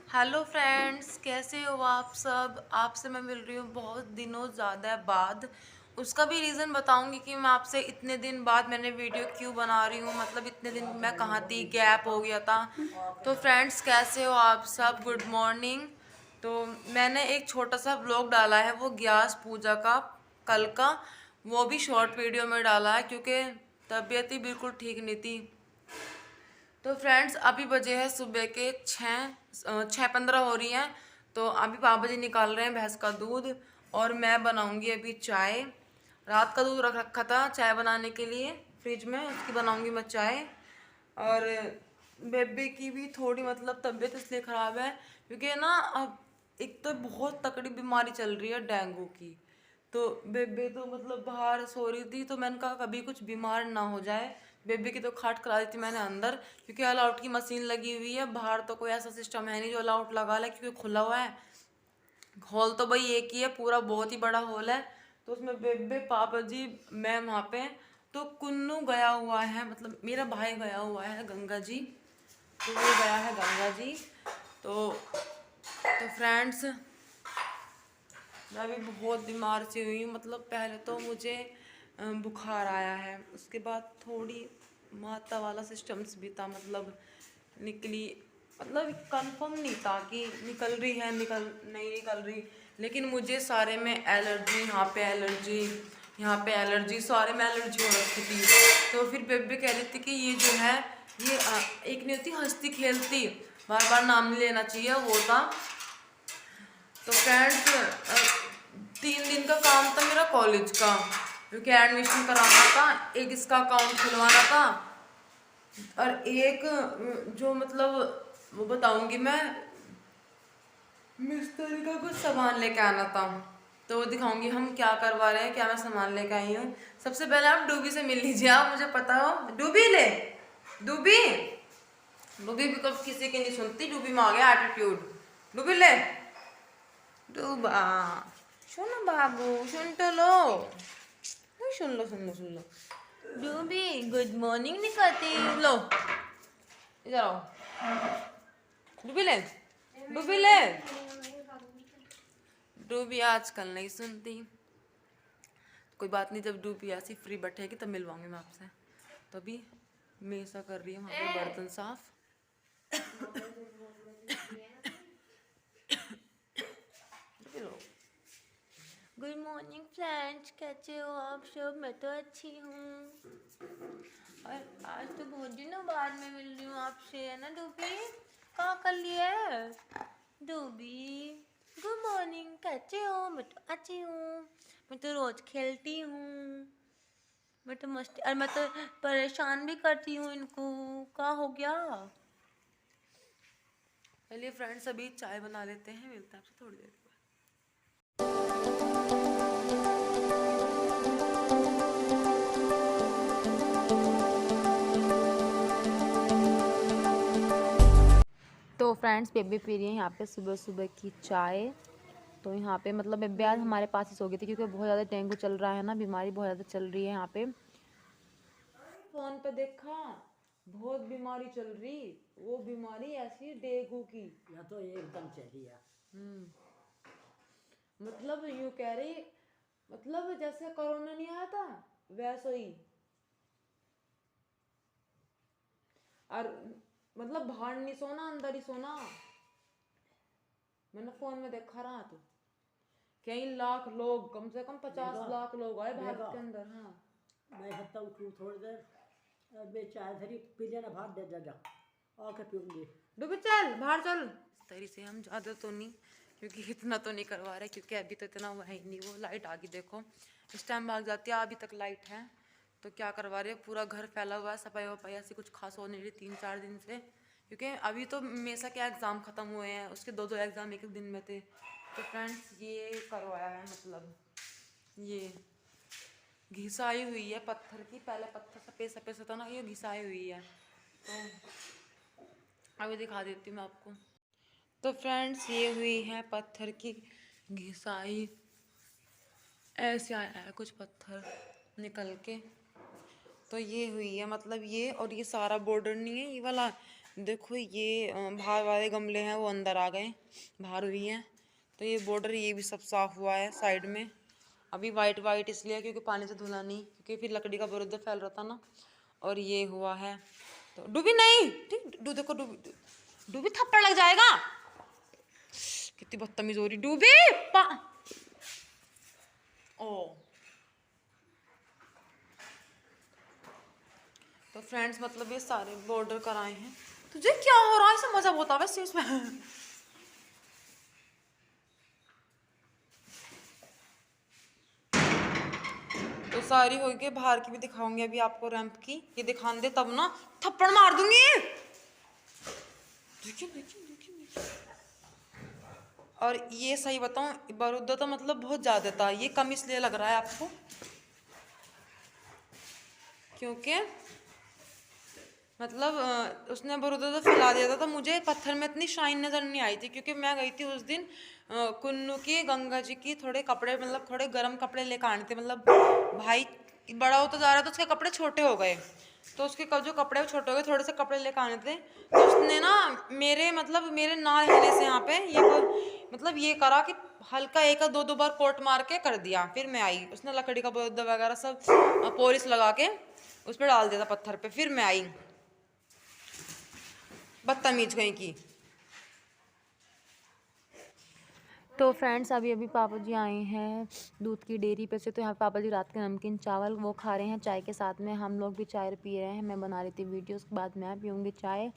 Hello friends, कैसे हो आप सब। आपसे मैं मिल रही हूँ बहुत दिनों ज़्यादा बाद। उसका भी रीज़न बताऊंगी कि मैं आपसे इतने दिन बाद मैंने वीडियो क्यों बना रही हूँ। मतलब इतने दिन मैं कहाँ थी, गैप हो गया था। तो फ्रेंड्स, कैसे हो आप सब, गुड मॉर्निंग। तो मैंने एक छोटा सा व्लॉग डाला है, वो ग्यास पूजा का, कल का। वो भी शॉर्ट वीडियो में डाला है क्योंकि तबीयत ही बिल्कुल ठीक नहीं थी। तो फ्रेंड्स, अभी बजे हैं सुबह के 6:15 हो रही हैं। तो अभी पापा जी निकाल रहे हैं भैंस का दूध और मैं बनाऊंगी अभी चाय। रात का दूध रख रखा था चाय बनाने के लिए फ्रिज में, उसकी बनाऊंगी मैं चाय। और बेबे की भी थोड़ी मतलब तबीयत इसलिए ख़राब है क्योंकि ना अब एक तो बहुत तकड़ी बीमारी चल रही है डेंगू की। तो बेबे तो मतलब बाहर सो रही थी, तो मैंने कहा कभी कुछ बीमार ना हो जाए। बेबी की तो खाट करा दी थी मैंने अंदर, क्योंकि ऑल आउट की मशीन लगी हुई है। बाहर तो कोई ऐसा सिस्टम है नहीं जो ऑल आउट लगा ले, क्योंकि खुला हुआ है। हॉल तो भाई एक ही है, पूरा बहुत ही बड़ा हॉल है। तो उसमें बेबे, पापा जी, मैं वहाँ पे। तो कुन्नू गया हुआ है, मतलब मेरा भाई गया हुआ है गंगा जी। तो वो गया है गंगा जी। तो फ्रेंड्स, मैं भी बहुत बीमार सी हुई हूँ। मतलब पहले तो मुझे बुखार आया है, उसके बाद थोड़ी माता वाला सिस्टम्स भी था। मतलब निकली, मतलब कंफर्म नहीं था कि निकल रही है, निकल नहीं निकल रही। लेकिन मुझे सारे में एलर्जी, यहाँ पे एलर्जी, यहाँ पे एलर्जी, सारे में एलर्जी हो रखी थी। तो फिर बेबे कह रही थी कि ये जो है, ये एक नहीं होती हंसती खेलती, बार बार नाम नहीं लेना चाहिए, वो था। तो फ्रेंड्स, 3 दिन का काम था मेरा कॉलेज का, क्योंकि एडमिशन कराना था, एक इसका अकाउंट खुलवाना था, और एक जो मतलब वो बताऊंगी मैं, मिस्त्री का कुछ सामान लेके आना था। तो वो दिखाऊंगी हम क्या करवा रहे हैं, क्या मैं सामान लेके आई हूँ। सबसे पहले आप डूबी से मिल लीजिए, आप मुझे पता हो। डूबी ले, डूबी, डूबी भी कब किसी की नहीं सुनती, डूबी में आ गया एटीट्यूड। डूबी ले, डूबा, सुनो बाबू, सुन तो लो, सुन लो सुन लो सुन लो। डूबी गुड मॉर्निंग नहीं करती, लो इधर आओ। डूबी ले, डूबी ले। डूबी आजकल नहीं सुनती। कोई बात नहीं, जब डूबी ऐसी फ्री बैठेगी तब मिलवाऊंगी मैं आपसे। तभी मेसा कर रही है वहाँ पे बर्तन साफ। गुड मॉर्निंग फ्रेंड्स, कैसे हो आप सब। मैं तो अच्छी हूँ। और आज तो बहुत दिनों बाद मैं मिल रही हूँ आपसे, है ना डूबी। कहाँ कर लिया है डूबी। गुड मॉर्निंग, कैसे हो। मैं तो अच्छी हूँ, मैं तो रोज खेलती हूँ, मैं तो मस्ती, और मैं तो परेशान भी करती हूँ इनको। क्या हो गया। चलिए फ्रेंड्स, अभी चाय बना लेते हैं, मिलते हैं आपसे थोड़ी देर बाद। तो फ्रेंड्स, बेबी पी रही है यहाँ पे सुबह सुबह की चाय। तो यहाँ पे मतलब बेबी आज हमारे पास ही सो गई थी, क्योंकि बहुत ज़्यादा डेंगू चल रहा है ना, बीमारी बहुत ज़्यादा चल रही है यहाँ पे। फोन पे देखा, बहुत बीमारी चल रही, वो बीमारी ऐसी डेंगू की। या तो एकदम चली है। मतलब यूँ कह रही, मतलब जैसे कोरोना नहीं आया था वैसे ही। और मतलब बाहर नहीं सोना, अंदर ही सोना। मैंने फोन में देखा रहा, तो कई लाख लोग, कम से कम 50 लाख लोग आए भारत के अंदर। हाँ, मैं सकता उठूँ थोड़ी देर, मैं चाय धरी पी लेना, भात दे जा आके पीऊँगी। डूबी चल बाहर चल। इस तरीके से हम ज़्यादा तो नहीं, क्योंकि इतना तो नहीं करवा रहे, क्योंकि अभी तो इतना हुआ ही नहीं। वो लाइट आ गई देखो, इस टाइम भाग जाती है, अभी तक लाइट है। तो क्या करवा रहे हैं, पूरा घर फैला हुआ है, सफाई वफाई ऐसी कुछ खास हो नहीं रही 3-4 दिन से। क्योंकि अभी तो मेसा के एग्ज़ाम ख़त्म हुए हैं, उसके 2-2 एग्ज़ाम एक एक दिन में थे। तो फ्रेंड्स, ये करवाया है, मतलब ये घिसाई हुई है पत्थर की। पहले पत्थर सफ़ेद सफ़ेद सा था ना, ये घिसाई हुई है। तो अभी दिखा देती हूँ मैं आपको। तो फ्रेंड्स, ये हुई है पत्थर की घिसाई। ऐसे आया है कुछ पत्थर निकल के। तो ये हुई है, मतलब ये, और ये सारा बॉर्डर नहीं है, ये वाला देखो ये बाहर वाले गमले हैं वो अंदर आ गए, बाहर भी हैं। तो ये बॉर्डर ये भी सब साफ हुआ है साइड में। अभी वाइट वाइट इसलिए क्योंकि पानी से धुला नहीं, क्योंकि फिर लकड़ी का बुरदा फैल रहा था ना। और ये हुआ है तो डूबी नहीं, ठीक देखो डूबी, डूबी थप्पड़ लग जाएगा। कितनी बदतमीज हो रही डूबी ओ। तो फ्रेंड्स मतलब ये सारे बॉर्डर कराए हैं। तुझे क्या हो रहा है, इसे मजा बहुत आ वैसे इसमें। तो सारी हो गई, बाहर की भी दिखाऊंगी अभी आपको रैंप की। ये दिखा दे तब ना थप्पड़ मार दूंगी। देखिए देखिए देखिए। और ये सही बताऊं बारूदा तो मतलब बहुत ज्यादा था, ये कम इसलिए लग रहा है आपको क्योंकि मतलब उसने बारूदा तो फैला दिया था। तो मुझे पत्थर में इतनी शाइन नजर नहीं आई थी क्योंकि मैं गई थी उस दिन कुन्नू की गंगा जी की थोड़े कपड़े मतलब थोड़े गर्म कपड़े लेकर आने थे। मतलब भाई बड़ा होता जा रहा था, उसके कपड़े छोटे हो गए। तो उसके जो कपड़े छोटे हो गए, थोड़े से कपड़े लेकर आने थे। तो उसने ना मेरे मतलब मेरे ना रहने से यहाँ पे ये मतलब ये करा कि हल्का एक दो दो बार कोट मार के कर दिया। फिर मैं आई, उसने लकड़ी का बुरदा वगैरह सब पॉलिश लगा के उस पर डाल दिया था पत्थर पे। फिर मैं आई, बदतमीज कहीं की। तो फ्रेंड्स अभी अभी पापा जी आए हैं दूध की डेयरी पे से। तो यहाँ पापा जी रात के नमकीन चावल वो खा रहे हैं चाय के साथ में। हम लोग भी चाय पी रहे हैं। मैं बना रही थी वीडियो, उसके बाद मैं पीऊँगी चाय।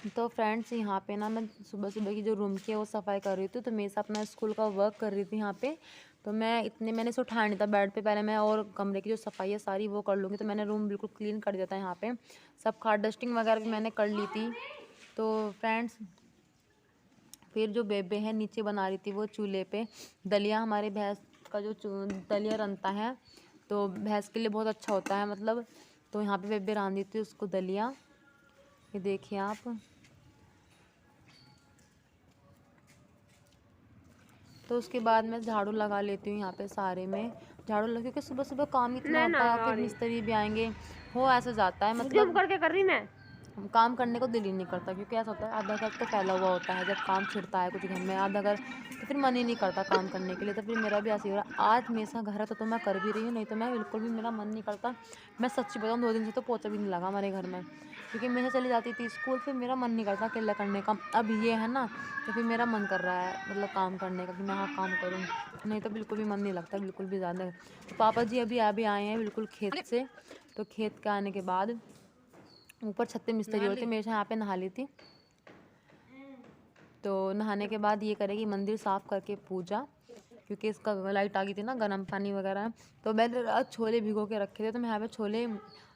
तो फ्रेंड्स यहाँ पे ना मैं सुबह सुबह की जो रूम की है वो सफाई कर रही थी। तो मेरे से अपना स्कूल का वर्क कर रही थी यहाँ पे। तो मैंने इसे उठाया नहीं था बेड पे, पहले मैं और कमरे की जो सफाई है सारी वो कर लूँगी। तो मैंने रूम बिल्कुल क्लीन कर दिया था यहाँ पे, सब खाट डस्टिंग वगैरह भी मैंने कर ली थी। तो फ्रेंड्स फिर जो बेबे है नीचे बना रही थी वो चूल्हे पे दलिया। हमारे भैंस का जो दलिया बनता है तो भैंस के लिए बहुत अच्छा होता है मतलब। तो यहाँ पे बेबे रांध दी थी उसको दलिया, ये देखिए आप। तो उसके बाद मैं झाड़ू लगा लेती हूँ यहाँ पे सारे में झाड़ू लगा, क्योंकि सुबह सुबह काम इतना होता है, फिर मिस्त्री भी आएंगे, हो ऐसे जाता है मतलब करके कर रही मैं काम करने को दिल ही नहीं करता। क्योंकि ऐसा होता है आधा घर तो फैला हुआ होता है, जब काम छिड़ता है कुछ घर में आधा घर तो फिर मन ही नहीं करता काम करने के लिए। तो फिर मेरा भी ऐसे ही हो रहा है। आज मेरे साथ घर है तो मैं कर भी रही हूँ, नहीं तो मैं बिल्कुल भी मेरा मन नहीं करता। मैं सच्ची बताऊँ 2 दिन से तो पोछा भी नहीं लगा हमारे घर में, क्योंकि मैं चली जाती थी स्कूल, फिर मेरा मन नहीं करता अकेला करने का। अब ये है ना तो फिर मेरा मन कर रहा है मतलब काम करने का कि मैं हाँ काम करूँ, नहीं तो बिल्कुल भी मन नहीं लगता बिल्कुल भी ज़्यादा। तो पापा जी अभी आए हैं बिल्कुल खेत से। तो खेत के आने के बाद ऊपर छत पे मिस्त्री होते मेरे से यहाँ पे नहा ली थी। तो नहाने के बाद ये करेगी मंदिर साफ़ करके पूजा, क्योंकि इसका लाइट आ गई थी ना गर्म पानी वगैरह। तो मैंने रात छोले भिगो के रखे थे, तो मैं यहाँ पे छोले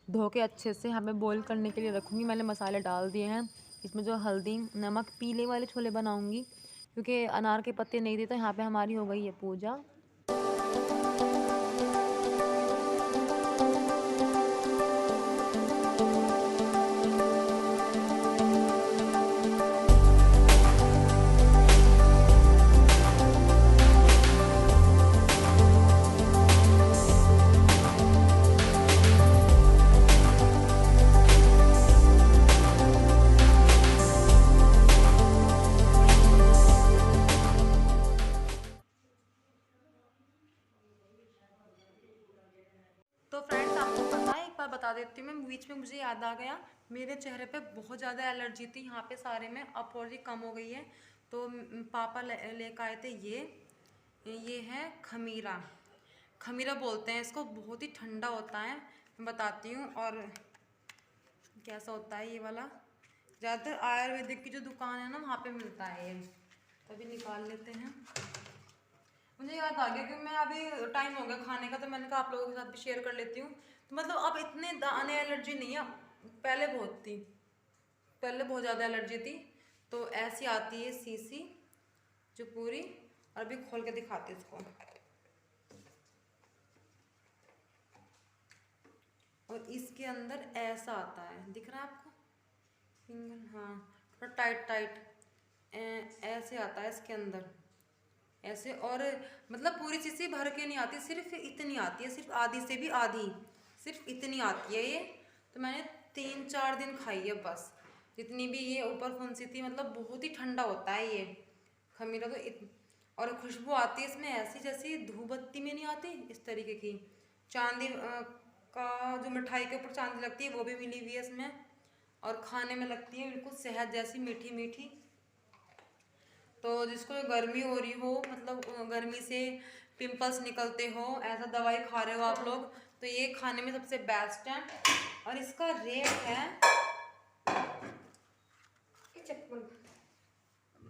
धो के अच्छे से यहाँ पे बॉईल करने के लिए रखूँगी। मैंने मसाले डाल दिए हैं इसमें, जो हल्दी नमक, पीले वाले छोले बनाऊँगी क्योंकि अनार के पत्ते नहीं थे। तो यहाँ पे हमारी हो गई है पूजा। तो फ्रेंड्स आपको पता है, एक बार बता देती हूँ मैं, बीच में मुझे याद आ गया, मेरे चेहरे पे बहुत ज़्यादा एलर्जी थी यहाँ पे सारे में, अब थोड़ी कम हो गई है। तो पापा लेकर आए थे ये है खमीरा, खमीरा बोलते हैं इसको, बहुत ही ठंडा होता है। मैं बताती हूँ और कैसा होता है ये वाला। ज़्यादातर आयुर्वेदिक की जो दुकान है ना वहाँ पे मिलता है ये। तभी निकाल लेते हैं। मुझे याद आ गया कि मैं अभी टाइम हो गया खाने का, तो मैंने कहा आप लोगों के साथ भी शेयर कर लेती हूँ। तो मतलब अब इतने दाने एलर्जी नहीं है, पहले बहुत थी, पहले बहुत ज़्यादा एलर्जी थी। तो ऐसी आती है सीसी जो पूरी, और अभी खोल के दिखाती हूँ इसको। और इसके अंदर ऐसा आता है, दिख रहा है आपको फिंगर, हाँ थोड़ा टाइट टाइट ऐसे आता है इसके अंदर ऐसे। और मतलब पूरी शीशी भर के नहीं आती, सिर्फ इतनी आती है, सिर्फ आधी से भी आधी, सिर्फ इतनी आती है ये। तो मैंने 3-4 दिन खाई है बस। जितनी भी ये ऊपर फुंसी थी, मतलब बहुत ही ठंडा होता है ये खमीरा तो और खुशबू आती है इसमें ऐसी जैसी धूप बत्ती में नहीं आती, इस तरीके की। चांदी का जो मिठाई के ऊपर चांदी लगती है वो भी मिली हुई है इसमें, और खाने में लगती है बिल्कुल शहद जैसी मीठी मीठी। तो जिसको गर्मी हो रही हो, मतलब गर्मी से पिंपल्स निकलते हो, ऐसा दवाई खा रहे हो आप लोग, तो ये खाने में सबसे बेस्ट है। और इसका रेट है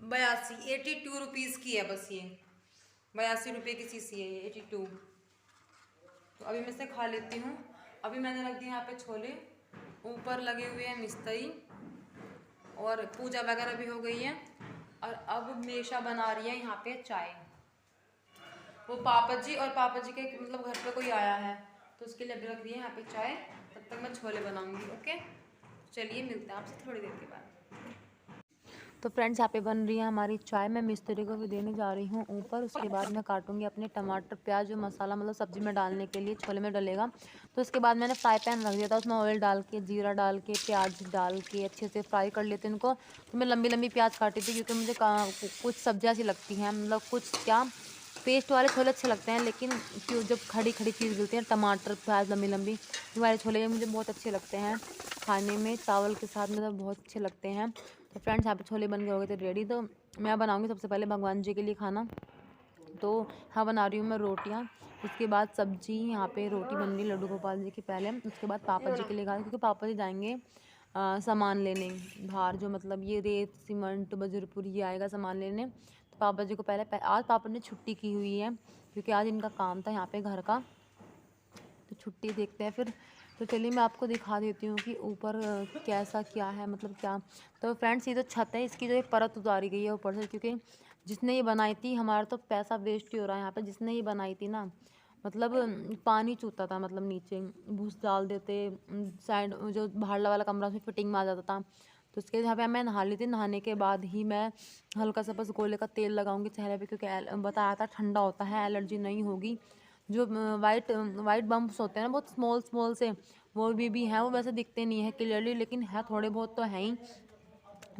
82 रुपीज़ की है बस ये, 82 रुपये की शीशी है ये, 82। तो अभी मैं इसे खा लेती हूँ। अभी मैंने रख दिया यहाँ पे छोले, ऊपर लगे हुए हैं मिस्त्री, और पूजा वगैरह भी हो गई है। और अब मेशा बना रही है यहाँ पे चाय। वो पापा जी के मतलब घर पे कोई आया है, तो उसके लिए अभी रख रही है यहाँ पे चाय। तब तक मैं छोले बनाऊँगी। ओके, चलिए मिलते हैं आपसे थोड़ी देर के बाद। तो फ्रेंड्स, यहाँ पे बन रही है हमारी चाय। मैं मिस्त्री को भी देने जा रही हूँ ऊपर। उसके बाद मैं काटूंगी अपने टमाटर प्याज, जो मसाला मतलब सब्जी में डालने के लिए छोले में डलेगा। तो उसके बाद मैंने फ्राई पैन रख दिया था, उसमें ऑयल डाल के, जीरा डाल के, प्याज डाल के अच्छे से फ्राई कर लेते हैं इनको। तो मैं लंबी लंबी प्याज काटी थी, क्योंकि मुझे कुछ सब्जियाँ सी लगती हैं, मतलब कुछ क्या पेस्ट वाले छोले अच्छे लगते हैं, लेकिन क्यों जब खड़ी खड़ी चीज़ मिलती है, टमाटर प्याज लंबी लंबी, ये वाले छोले मुझे बहुत अच्छे लगते हैं खाने में, चावल के साथ मतलब बहुत अच्छे लगते हैं। तो फ्रेंड्स, यहाँ पे छोले बन गए हो गए थे रेडी। तो मैं बनाऊंगी सबसे पहले भगवान जी के लिए खाना। तो हाँ, बना रही हूँ मैं रोटियाँ। उसके बाद सब्जी, यहाँ पे रोटी बन रही लड्डू गोपाल जी की पहले। उसके बाद पापा जी के लिए खा, क्योंकि पापा जी जाएंगे सामान लेने बाहर, जो मतलब ये रेत सीमेंट बजरपुर ये आएगा सामान लेने। तो पापा जी को पहले आज पापा ने छुट्टी की हुई है, क्योंकि आज इनका काम था यहाँ पे घर का, तो छुट्टी देखते हैं फिर। तो चलिए मैं आपको दिखा देती हूँ कि ऊपर कैसा क्या है, मतलब क्या। तो फ्रेंड्स, ये तो छत है, इसकी जो ये परत उतारी गई है ऊपर से, क्योंकि जिसने ये बनाई थी, हमारा तो पैसा वेस्ट ही हो रहा है यहाँ पे। जिसने ये बनाई थी ना, मतलब पानी चूता था, मतलब नीचे भूस डाल देते, साइड जो बाहर वाला कमरा उसमें फिटिंग में आ जाता था। तो उसके यहाँ पे मैं नहा ली थी, नहाने के बाद ही मैं हल्का सा बस गोले का तेल लगाऊंगी चेहरे पे, क्योंकि बताया था ठंडा होता है, एलर्जी नहीं होगी। जो वाइट बम्प्स होते हैं ना, बहुत स्मॉल स्मॉल से, वो भी हैं। वो वैसे दिखते नहीं है क्लियरली, लेकिन है थोड़े बहुत तो हैं ही।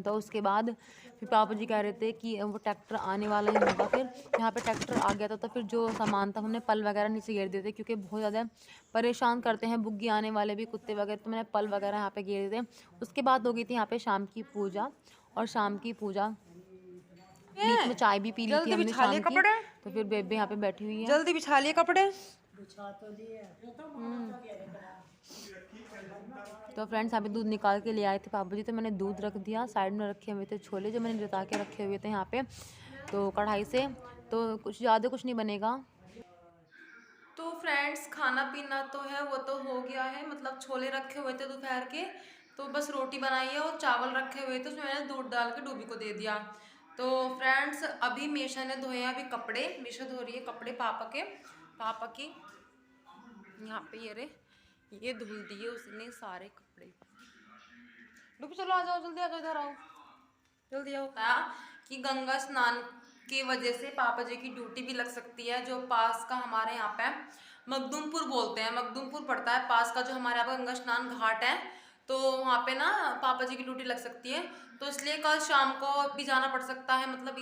तो उसके बाद फिर पापा जी कह रहे थे कि वो ट्रैक्टर आने वाला ही होगा। फिर यहाँ पे ट्रैक्टर आ गया था, तो फिर जो सामान था हमने पल वगैरह नीचे गिर दिए थे, क्योंकि बहुत ज़्यादा परेशान करते हैं बुग्गी आने वाले भी, कुत्ते वगैरह। तो मैंने पल वगैरह यहाँ पे गिर दिए थे। उसके बाद हो गई थी यहाँ पे शाम की पूजा, और शाम की पूजा बीच में चाय भी पी ली थी हमने शाम की। तो फिर बेबे यहाँ पे बैठी हुई है, जल्दी बिछा लिए कपड़े। बिछा तो दिए। तो फ्रेंड्स, यहाँ पे दूध निकाल के ले आए थे पापा जी, तो मैंने दूध रख दिया। साइड में रखे हुए थे छोले, जो मैंने रिता के रखे हुए थे यहाँ पे, तो कढ़ाई से। तो कुछ ज़्यादा कुछ नहीं बनेगा। तो फ्रेंड्स, खाना पीना तो है वो तो हो गया है, मतलब छोले रखे हुए थे दोपहर के, तो बस रोटी बनाई है, और चावल रखे हुए थे, उसमें मैंने दूध डाल के डूबी को दे दिया। तो फ्रेंड्स, अभी मीशा ने धोए अभी कपड़े, मीशा धो रही है कपड़े पापा की। यहाँ पे ये धुल दिए उसने सारे कपड़े। डूबी, चलो आ जाओ, जल्दी आ जाओ, इधर आओ, जल्दी आओ। कि गंगा स्नान की वजह से पापा जी की ड्यूटी भी लग सकती है, जो पास का हमारे यहाँ पे मखदूमपुर बोलते हैं, मखदूमपुर पड़ता है पास का, जो हमारे यहाँ पर गंगा स्नान घाट है, तो वहाँ पे ना पापा जी की ड्यूटी लग सकती है। तो इसलिए कल शाम को भी जाना पड़ सकता है, मतलब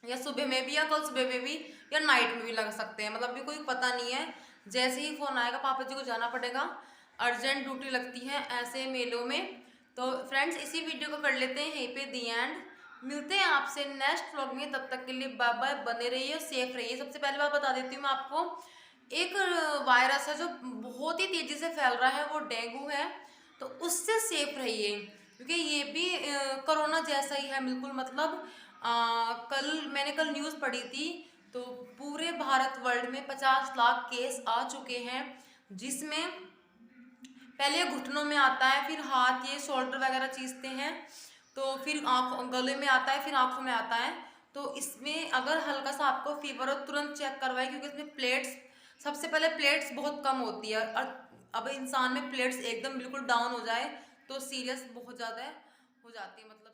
या सुबह में भी, या कल सुबह में भी, या नाइट में भी लग सकते हैं, मतलब भी कोई पता नहीं है। जैसे ही फोन आएगा पापा जी को जाना पड़ेगा, अर्जेंट ड्यूटी लगती है ऐसे मेलों में। तो फ्रेंड्स, इसी वीडियो को कर लेते हैं यहीं पे दी एंड। मिलते हैं आपसे नेक्स्ट व्लॉग में, तब तक के लिए बाय बाय, बने रहिए, सेफ रहिए। सबसे पहले बात बता देती हूँ मैं आपको, एक वायरस है जो बहुत ही तेजी से फैल रहा है, वो डेंगू है, तो उससे सेफ रहिए, क्योंकि ये भी कोरोना जैसा ही है बिल्कुल। मतलब मैंने कल न्यूज़ पढ़ी थी, तो पूरे भारत वर्ल्ड में 50 लाख केस आ चुके हैं, जिसमें पहले घुटनों में आता है, फिर हाथ ये शोल्डर वगैरह चीसते हैं, तो फिर आँखों गले में आता है, फिर आँखों में आता है। तो इसमें अगर हल्का सा आपको फीवर हो, तुरंत चेक करवाएं, क्योंकि इसमें प्लेट्स, सबसे पहले प्लेट्स बहुत कम होती है, और अब इंसान में प्लेट्स एकदम बिल्कुल डाउन हो जाए तो सीरियस बहुत ज़्यादा हो जाती है, मतलब